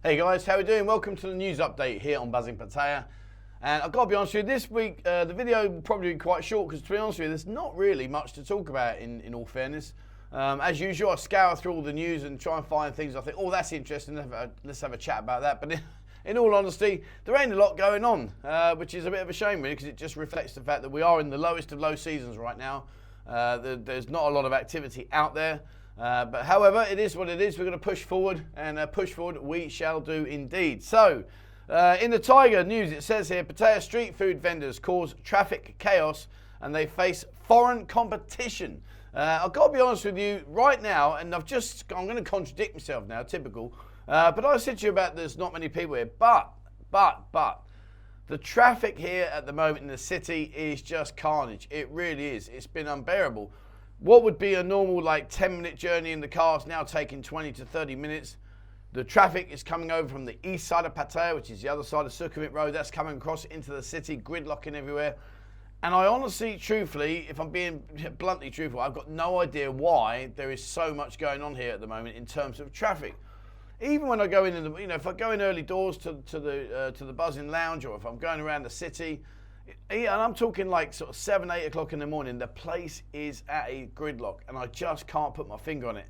Hey guys, how we doing? Welcome to the news update here on Buzzing Pattaya. And I've got to be honest with you, this week the video will probably be quite short because to be honest with you, there's not really much to talk about in all fairness. As usual, I scour through all the news and try and find things I think, oh, that's interesting, let's have a chat about that. But in all honesty, there ain't a lot going on, which is a bit of a shame really because it just reflects the fact that we are in the lowest of low seasons right now. There's not a lot of activity out there. But however, it is what it is. We're going to push forward, and push forward we shall do indeed. So, in the Tiger news, it says here, Pattaya street food vendors cause traffic chaos and they face foreign competition. I've got to be honest with you right now, and I'm going to contradict myself now, typical. But I said to you about there's not many people here, but the traffic here at the moment in the city is just carnage. It really is. It's been unbearable. What would be a normal 10-minute journey in the car is now taking 20 to 30 minutes. The traffic is coming over from the east side of Pattaya, which is the other side of Sukhumvit Road. That's coming across into the city, gridlocking everywhere. And I honestly, truthfully, if I'm being bluntly truthful, I've got no idea why there is so much going on here at the moment in terms of traffic. Even when I go in, if I go in early doors to the Buzzing Lounge, or if I'm going around the city, and I'm talking sort of 7, 8 o'clock in the morning, the place is at a gridlock and I just can't put my finger on it.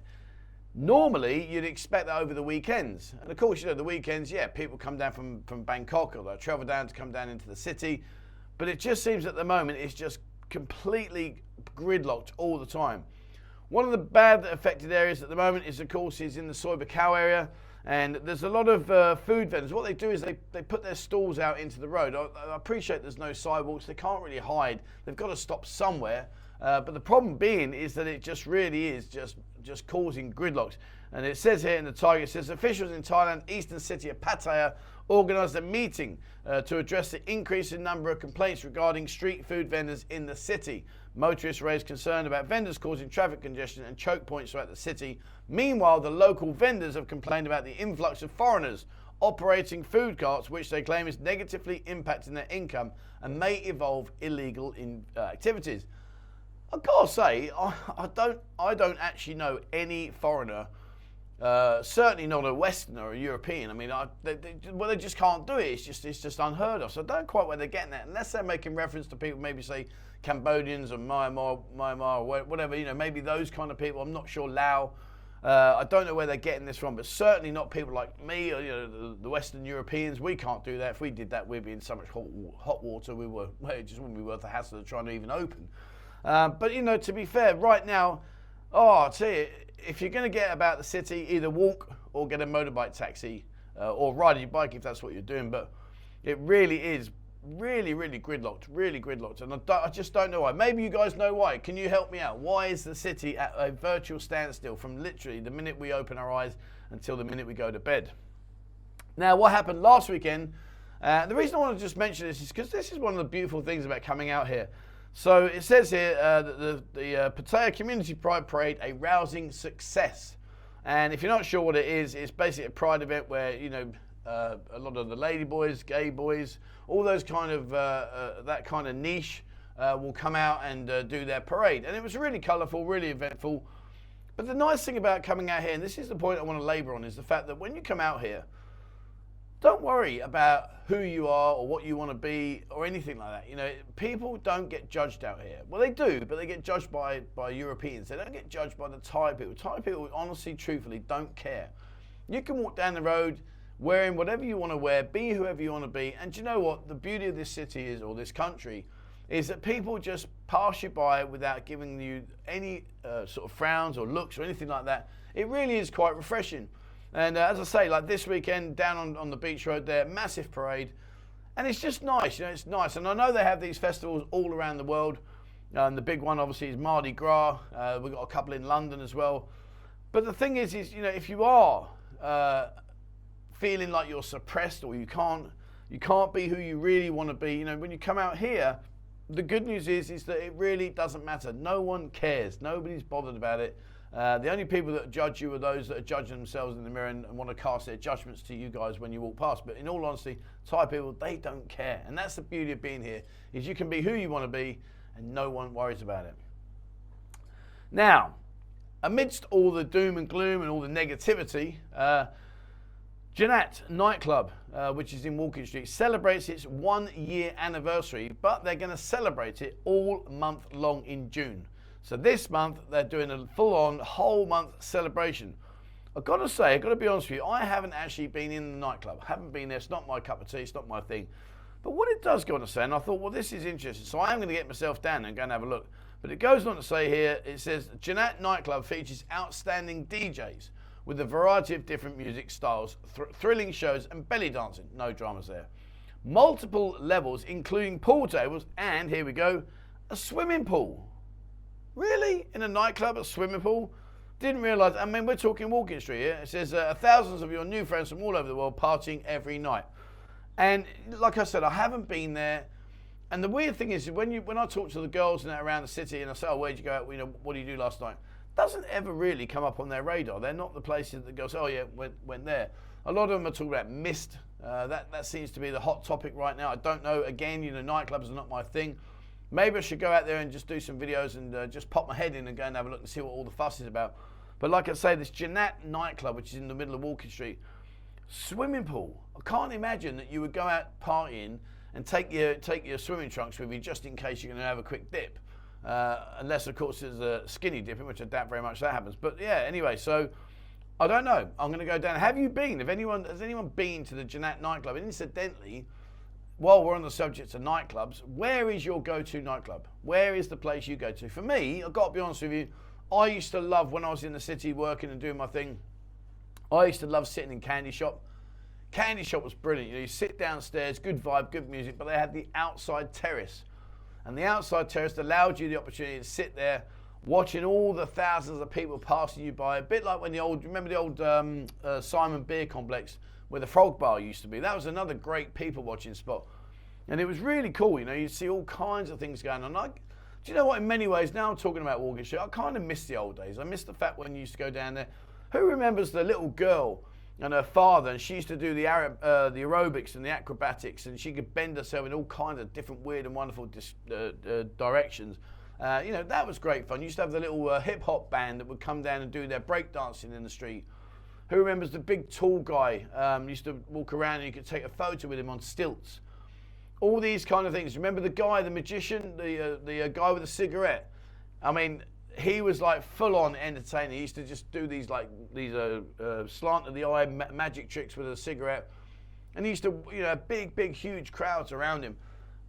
Normally, you'd expect that over the weekends. And of course, the weekends, yeah, people come down from Bangkok or they travel down to come down into the city. But it just seems at the moment it's just completely gridlocked all the time. One of the bad affected areas at the moment is, of course, is in the Soy Buakhao area. And there's a lot of food vendors. What they do is they put their stalls out into the road. I appreciate there's no sidewalks. They can't really hide. They've got to stop somewhere. But the problem being is that it just really is just causing gridlocks. And it says here in the Tiger, it says officials in Thailand, eastern city of Pattaya, organised a meeting to address the increase in number of complaints regarding street food vendors in the city. Motorists raised concern about vendors causing traffic congestion and choke points throughout the city. Meanwhile, the local vendors have complained about the influx of foreigners operating food carts, which they claim is negatively impacting their income and may involve illegal activities. I've got to say, I don't actually know any foreigner, certainly not a Westerner or a European. I mean, they just can't do it. It's just unheard of. So I don't know quite where they're getting that, unless they're making reference to people, maybe say Cambodians or Myanmar or whatever. Maybe those kind of people. I'm not sure. Lao. I don't know where they're getting this from, but certainly not people like me or the Western Europeans. We can't do that. If we did that, we'd be in so much hot water. It just wouldn't be worth the hassle of trying to even open. But to be fair, right now, I'll tell you, if you're going to get about the city, either walk or get a motorbike taxi or ride your bike if that's what you're doing. But it really is really gridlocked. And I just don't know why. Maybe you guys know why. Can you help me out? Why is the city at a virtual standstill from literally the minute we open our eyes until the minute we go to bed? Now, what happened last weekend, the reason I want to just mention this is because this is one of the beautiful things about coming out here. So it says here that the Pattaya Community Pride Parade, a rousing success. And if you're not sure what it is, it's basically a pride event where, a lot of the lady boys, gay boys, all those kind of, that kind of niche will come out and do their parade. And it was really colourful, really eventful. But the nice thing about coming out here, and this is the point I want to labour on, is the fact that when you come out here, don't worry about who you are or what you want to be or anything like that. People don't get judged out here. Well, they do, but they get judged by Europeans. They don't get judged by the Thai people. Thai people, honestly, truthfully, don't care. You can walk down the road wearing whatever you want to wear, be whoever you want to be. And do you know what? The beauty of this city is, or this country, is that people just pass you by without giving you any sort of frowns or looks or anything like that. It really is quite refreshing. And as I say, like this weekend down on the beach road there, massive parade. And it's just nice, it's nice. And I know they have these festivals all around the world. And the big one obviously is Mardi Gras. We've got a couple in London as well. But the thing is if you are feeling like you're suppressed or you can't be who you really want to be, when you come out here, the good news is that it really doesn't matter. No one cares. Nobody's bothered about it. The only people that judge you are those that are judging themselves in the mirror and want to cast their judgments to you guys when you walk past. But in all honesty, Thai people, they don't care. And that's the beauty of being here, is you can be who you want to be and no one worries about it. Now, amidst all the doom and gloom and all the negativity, Jeanette Nightclub, which is in Walking Street, celebrates its 1 year anniversary, but they're going to celebrate it all month long in June. So this month, they're doing a full-on whole month celebration. I've got to say, I've got to be honest with you, I haven't actually been in the nightclub. I haven't been there. It's not my cup of tea. It's not my thing. But what it does go on to say, and I thought, well, this is interesting. So I am going to get myself down and go and have a look. But it goes on to say here, it says, Jeanette Nightclub features outstanding DJs with a variety of different music styles, thrilling shows and belly dancing. No dramas there. Multiple levels, including pool tables, and here we go, a swimming pool. Really? In a nightclub, a swimming pool? Didn't realise. I mean, we're talking Walking Street here. It says thousands of your new friends from all over the world partying every night. And like I said, I haven't been there. And the weird thing is, when I talk to the girls and that around the city, and I say, "Oh, where'd you go out? You know, what did you do last night?" Doesn't ever really come up on their radar. They're not the places that go, "Oh yeah, went there." A lot of them are talking about mist. That seems to be the hot topic right now. I don't know. Again, you know, nightclubs are not my thing. Maybe I should go out there and just do some videos and just pop my head in and go and have a look and see what all the fuss is about. But like I say, this Jeanette Nightclub, which is in the middle of Walking Street, swimming pool. I can't imagine that you would go out partying and take your swimming trunks with you just in case you're going to have a quick dip. Unless, of course, there's a skinny dipping, which I doubt very much that happens. But yeah, anyway, so I don't know. I'm going to go down. Have you been? Has anyone been to the Jeanette Nightclub? And incidentally, while we're on the subject of nightclubs, where is your go-to nightclub? Where is the place you go to? For me, I've got to be honest with you, I used to love, when I was in the city working and doing my thing, I used to love sitting in Candy Shop. Candy Shop was brilliant. You know, you sit downstairs, good vibe, good music, but they had the outside terrace. And the outside terrace allowed you the opportunity to sit there watching all the thousands of people passing you by. A bit like when remember the old Simon Beer Complex where the Frog Bar used to be? That was another great people watching spot. And it was really cool, you know, you'd see all kinds of things going on. Do you know what, in many ways, now I'm talking about Walking Street, I kind of miss the old days. I miss the fact when you used to go down there. Who remembers the little girl and her father, and she used to do the aerobics and the acrobatics, and she could bend herself in all kinds of different weird and wonderful directions. You know, that was great fun. You used to have the little hip-hop band that would come down and do their breakdancing in the street. Who remembers the big tall guy used to walk around and you could take a photo with him on stilts? All these kind of things. Remember the guy, the magician, the guy with the cigarette? I mean, he was like full-on entertainer. He used to just do these slant of the eye magic tricks with a cigarette, and he used to, you know, big, huge crowds around him.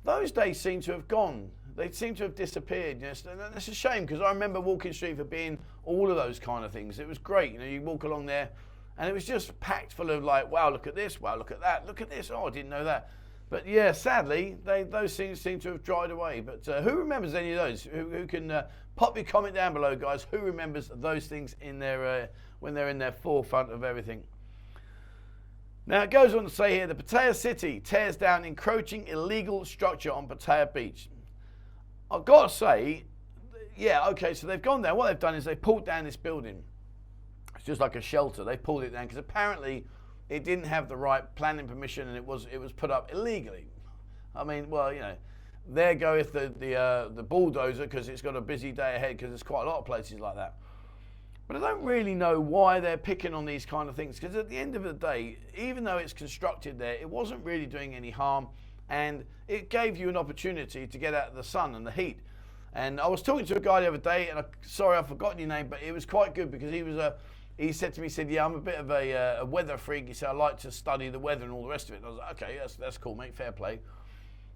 Those days seem to have gone. They seem to have disappeared. You know, and that's a shame because I remember Walking Street for being all of those kind of things. It was great. You know, you walk along there, and it was just packed full of like, wow, look at this, wow, look at that, look at this. Oh, I didn't know that. But yeah, sadly, those things seem to have dried away. But who remembers any of those? Who can pop your comment down below, guys? Who remembers those things in their when they're in their forefront of everything? Now it goes on to say here, the Pattaya city tears down encroaching illegal structure on Pattaya Beach. I've got to say, yeah, okay, so they've gone there. What they've done is they've pulled down this building. It's just like a shelter. They pulled it down because apparently it didn't have the right planning permission, and it was put up illegally. I mean, well, you know, there goeth the bulldozer because it's got a busy day ahead because there's quite a lot of places like that. But I don't really know why they're picking on these kind of things because at the end of the day, even though it's constructed there, it wasn't really doing any harm, and it gave you an opportunity to get out of the sun and the heat. And I was talking to a guy the other day, and sorry I've forgotten your name, but it was quite good because he said to me, he said, yeah, I'm a bit of a weather freak. He said, I like to study the weather and all the rest of it. And I was like, okay, that's cool, mate, fair play.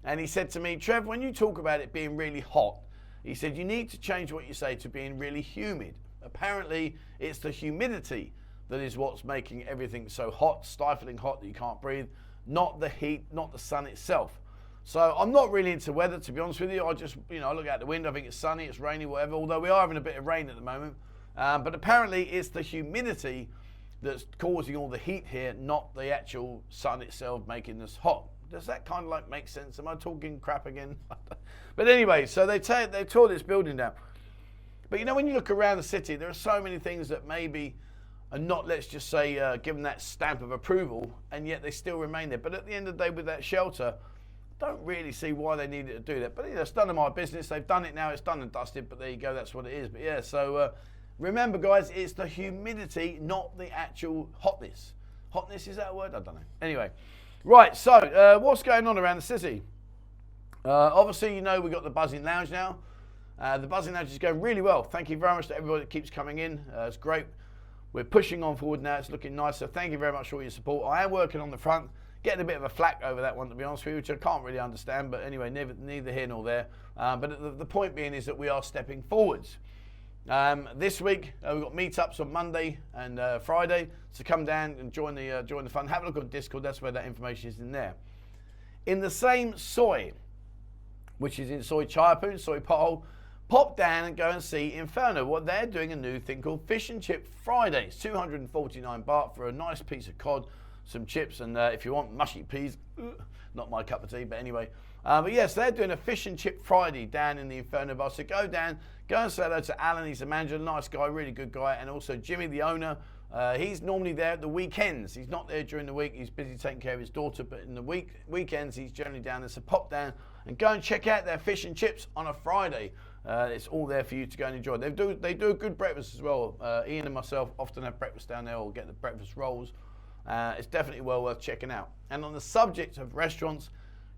And he said to me, Trev, when you talk about it being really hot, he said, you need to change what you say to being really humid. Apparently, it's the humidity that is what's making everything so hot, stifling hot that you can't breathe, not the heat, not the sun itself. So I'm not really into weather, to be honest with you. I just, you know, I look out the window, I think it's sunny, it's rainy, whatever, although we are having a bit of rain at the moment. But apparently it's the humidity that's causing all the heat here, not the actual sun itself making this hot. Does that kind of like make sense? Am I talking crap again? But anyway, so they tore this building down. But you know, when you look around the city, there are so many things that maybe are not, let's just say, given that stamp of approval, and yet they still remain there. But at the end of the day, with that shelter, don't really see why they needed to do that. But you know, it's none of my business. They've done it now. It's done and dusted. But there you go. That's what it is. But yeah, so remember, guys, it's the humidity, not the actual hotness. Hotness, is that a word? I don't know. Anyway, right, so what's going on around the city? Obviously, you know, we've got the Buzzing Lounge now. The Buzzing Lounge is going really well. Thank you very much to everybody that keeps coming in. It's great. We're pushing on forward now. It's looking nice. So thank you very much for all your support. I am working on the front, getting a bit of a flack over that one, to be honest with you, which I can't really understand. But anyway, neither here nor there. But the point being is that we are stepping forwards. This week we've got meetups on Monday and Friday. So come down and join the fun. Have a look on Discord. That's where that information is in there. In the same soy, which is in Soy Chaiyapoon, Soy Pothole, pop down and go and see Inferno. What they're doing a new thing called Fish and Chip Fridays. 249 baht for a nice piece of cod, some chips, and if you want mushy peas, not my cup of tea, but anyway. But yes, they're doing a Fish and Chip Friday down in the Inferno bar. So go down, go and say hello to Alan. He's the manager, nice guy, really good guy, and also Jimmy, the owner. He's normally there at the weekends. He's not there during the week. He's busy taking care of his daughter, but in the weekends, he's generally down there. So pop down and go and check out their fish and chips on a Friday. It's all there for you to go and enjoy. They do a good breakfast as well. Ian and myself often have breakfast down there or get the breakfast rolls. It's definitely well worth checking out. And on the subject of restaurants,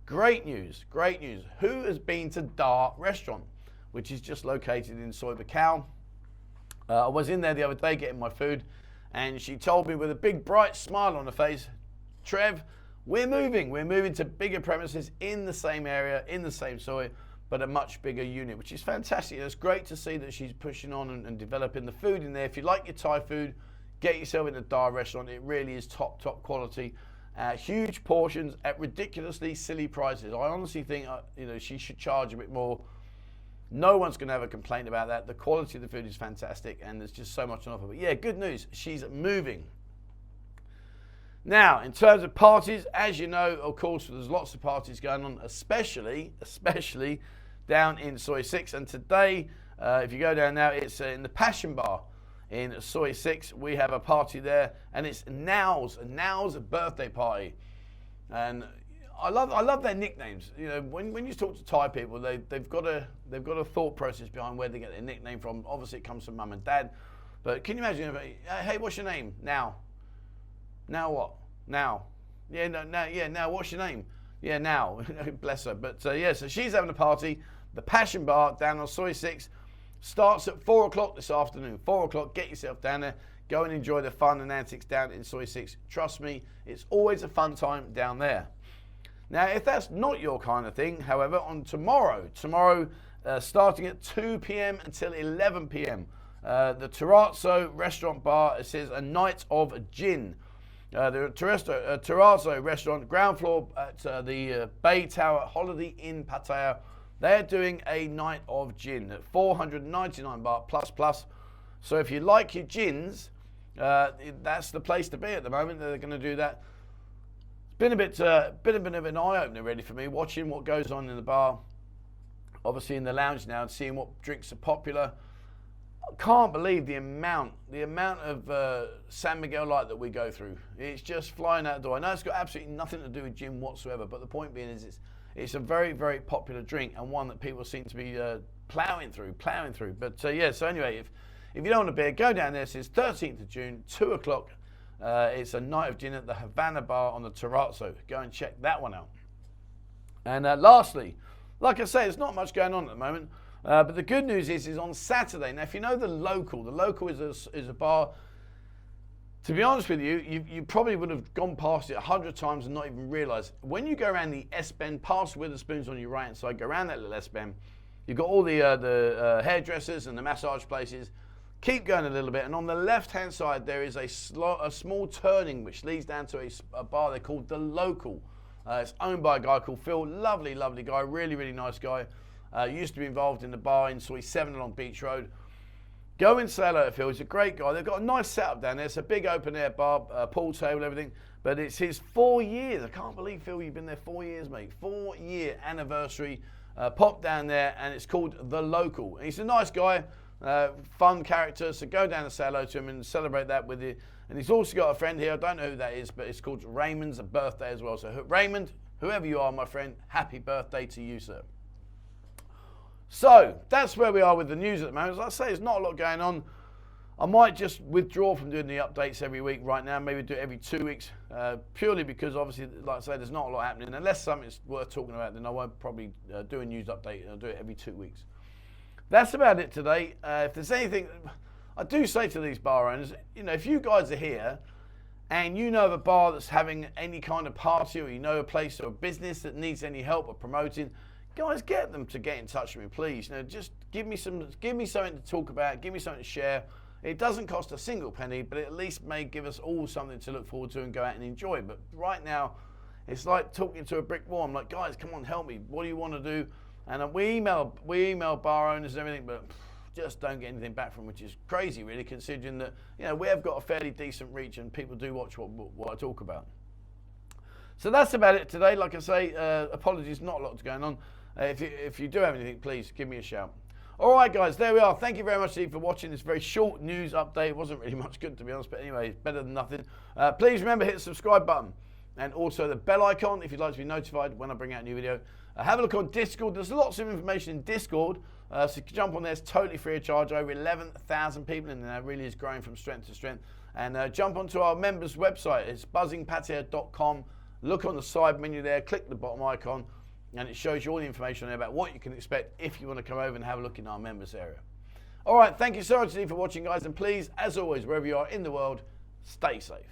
great news, great news. Who has been to Dart Restaurant, which is just located in Soy Buakhao? I was in there the other day getting my food, and she told me with a big bright smile on her face, Trev, we're moving to bigger premises in the same area, in the same soy, but a much bigger unit, which is fantastic. It's great to see that she's pushing on and developing the food in there. If you like your Thai food, get yourself in the Dart Restaurant. It really is top quality. Huge portions at ridiculously silly prices. I honestly think she should charge a bit more. No one's going to have a complaint about that. The quality of the food is fantastic, and there's just so much on offer. But yeah, good news. She's moving. Now, in terms of parties, as you know, of course, there's lots of parties going on, especially down in Soy 6. And today, if you go down now, it's in the Passion Bar in Soy 6. We have a party there, and it's Now's birthday party. And I love their nicknames. You know, when you talk to Thai people, they've got a thought process behind where they get their nickname from. Obviously, it comes from mum and dad. But can you imagine? Hey, what's your name? Now. Now what? Now. Yeah, no, now. Yeah, now. What's your name? Yeah, now. Bless her. But yeah, so she's having a party. The Passion Bar down on Soy 6 starts at 4 o'clock this afternoon. 4 o'clock. Get yourself down there. Go and enjoy the fun and antics down in Soy 6. Trust me, it's always a fun time down there. Now, if that's not your kind of thing, however, on tomorrow starting at 2 p.m. until 11 p.m., the Terrazzo Restaurant Bar, it says a night of gin. The Terrazzo Restaurant, ground floor at the Bay Tower Holiday Inn Pattaya. They're doing a night of gin at 499 baht plus. So if you like your gins, that's the place to be at the moment. They're going to do that. It's been a bit of an eye-opener really for me, watching what goes on in the bar, obviously in the lounge now, and seeing what drinks are popular. I can't believe the amount of San Miguel Light that we go through. It's just flying out the door. I know it's got absolutely nothing to do with gin whatsoever, but the point being is it's a very, very popular drink, and one that people seem to be plowing through. But yeah, so anyway, if you don't want a beer, go down there. It's 13th of June, 2 o'clock. It's a night of gin at the Havana Bar on the Terrazzo. Go and check that one out. And lastly, like I say, there's not much going on at the moment. But the good news is on Saturday. Now, if you know the local is a bar. To be honest with you, you probably would have gone past it 100 times and not even realised. When you go around the S-Bend, past Witherspoon's on your right hand side, go around that little S-Bend, you've got all the hairdressers and the massage places. Keep going a little bit, and on the left-hand side there is a small turning which leads down to a bar they called The Local. It's owned by a guy called Phil. Lovely guy, really nice guy. Used to be involved in the bar in Soy 7 along Beach Road. Go and say hello to Phil. He's a great guy. They've got a nice setup down there. It's a big open-air bar, pool table, everything. But it's his 4 years. I can't believe, Phil, you've been there 4 years, mate. 4-year anniversary. Pop down there, and it's called The Local. He's a nice guy. Fun character, so go down and say hello to him and celebrate that with you. And he's also got a friend here, I don't know who that is, but it's called Raymond's birthday as well. So Raymond, whoever you are, my friend, happy birthday to you, sir. So that's where we are with the news at the moment. As I say, there's not a lot going on. I might just withdraw from doing the updates every week right now, maybe do it every 2 weeks, purely because obviously, like I say, there's not a lot happening. Unless something's worth talking about, then I won't probably do a news update, and I'll do it every 2 weeks. That's about it today. If there's anything, I do say to these bar owners, you know, if you guys are here and you know of a bar that's having any kind of party, or you know a place or a business that needs any help or promoting, guys, get them to get in touch with me, please. You know, just give me something to talk about, give me something to share. It doesn't cost a single penny, but it at least may give us all something to look forward to and go out and enjoy. But right now, it's like talking to a brick wall. I'm like, guys, come on, help me. What do you want to do? And we email bar owners and everything, but just don't get anything back from them, which is crazy, really, considering that, you know, we have got a fairly decent reach and people do watch what I talk about. So that's about it today. Like I say, apologies, not a lot going on. If you do have anything, please give me a shout. All right, guys, there we are. Thank you very much for watching this very short news update. It wasn't really much good, to be honest, but anyway, it's better than nothing. Please remember, hit the subscribe button and also the bell icon if you'd like to be notified when I bring out a new video. Have a look on Discord. There's lots of information in Discord, so jump on there. It's totally free of charge. Over 11,000 people in there. It really is growing from strength to strength. And jump onto our members' website. It's buzzingpattaya.com. Look on the side menu there. Click the bottom icon. And it shows you all the information there about what you can expect if you want to come over and have a look in our members area. All right, thank you so much for watching, guys. And please, as always, wherever you are in the world, stay safe.